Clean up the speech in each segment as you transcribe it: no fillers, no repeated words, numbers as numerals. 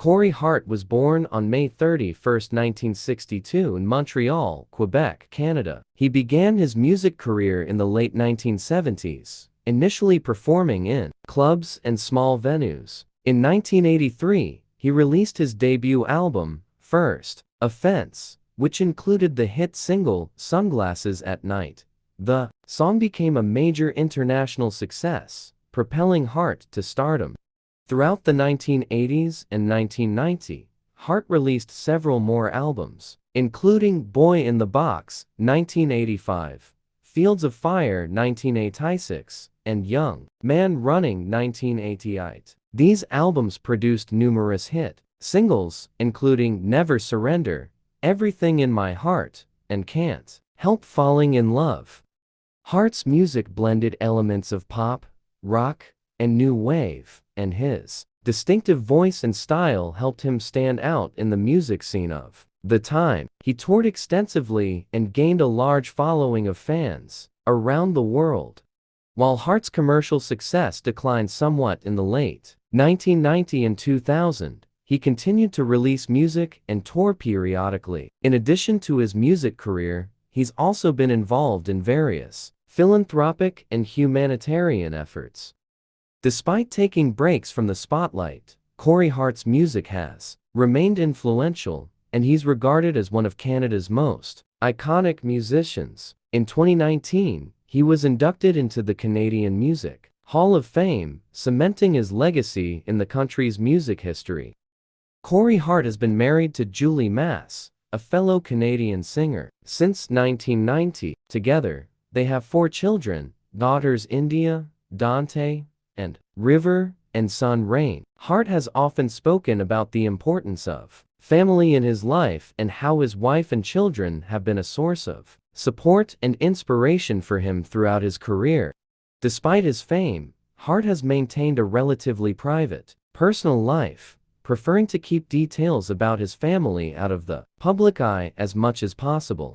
Corey Hart was born on May 31, 1962 in Montreal, Quebec, Canada. He began his music career in the late 1970s, initially performing in clubs and small venues. In 1983, he released his debut album, First Offense, which included the hit single, Sunglasses at Night. The song became a major international success, propelling Hart to stardom. Throughout the 1980s and 1990s, Hart released several more albums, including Boy in the Box, 1985, Fields of Fire, 1986, and Young Man Running, 1988. These albums produced numerous hit singles, including Never Surrender, Everything in My Heart, and Can't Help Falling in Love. Hart's music blended elements of pop, rock, and new wave, and his distinctive voice and style helped him stand out in the music scene of the time. He toured extensively and gained a large following of fans around the world. While Hart's commercial success declined somewhat in the late 1990s and 2000s, he continued to release music and tour periodically. In addition to his music career, he's also been involved in various philanthropic and humanitarian efforts. Despite taking breaks from the spotlight, Corey Hart's music has remained influential, and he's regarded as one of Canada's most iconic musicians. In 2019, he was inducted into the Canadian Music Hall of Fame, cementing his legacy in the country's music history. Corey Hart has been married to Julie Mass, a fellow Canadian singer, since 1990. Together, they have 4 children, daughters India, Dante, and River, and son Rain. Hart has often spoken about the importance of family in his life and how his wife and children have been a source of support and inspiration for him throughout his career. Despite his fame, Hart has maintained a relatively private, personal life, preferring to keep details about his family out of the public eye as much as possible.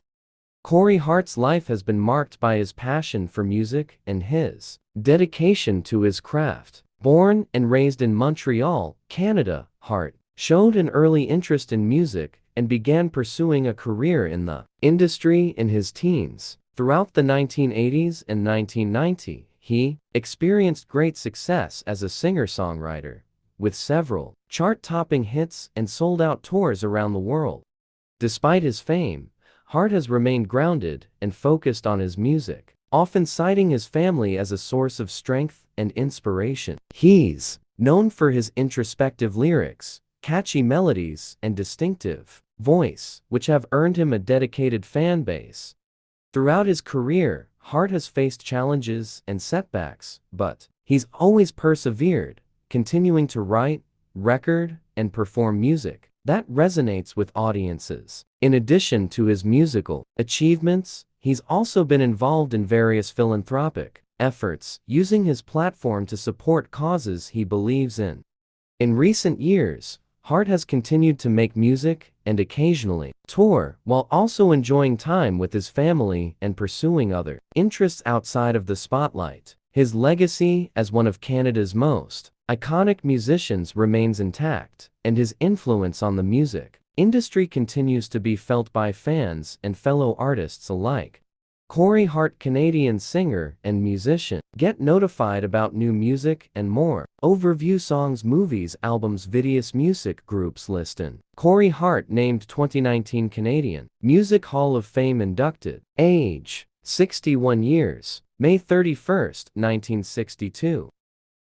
Corey Hart's life has been marked by his passion for music and his dedication to his craft. Born and raised in Montreal, Canada, Hart showed an early interest in music and began pursuing a career in the industry in his teens. Throughout the 1980s and 1990s, he experienced great success as a singer-songwriter, with several chart-topping hits and sold-out tours around the world. Despite his fame, Hart has remained grounded and focused on his music, often citing his family as a source of strength and inspiration. He's known for his introspective lyrics, catchy melodies, and distinctive voice, which have earned him a dedicated fan base. Throughout his career, Hart has faced challenges and setbacks, but he's always persevered, continuing to write, record, and perform music that resonates with audiences. In addition to his musical achievements, he's also been involved in various philanthropic efforts, using his platform to support causes he believes in. In recent years, Hart has continued to make music and occasionally tour, while also enjoying time with his family and pursuing other interests outside of the spotlight. His legacy as one of Canada's most iconic musicians remains intact, and his influence on the music industry continues to be felt by fans and fellow artists alike. Corey Hart, Canadian singer and musician. Get notified about new music and more. Overview songs, movies, albums, videos, music groups listed. Corey Hart named 2019 Canadian Music Hall of Fame inducted. Age: 61 years. May 31, 1962.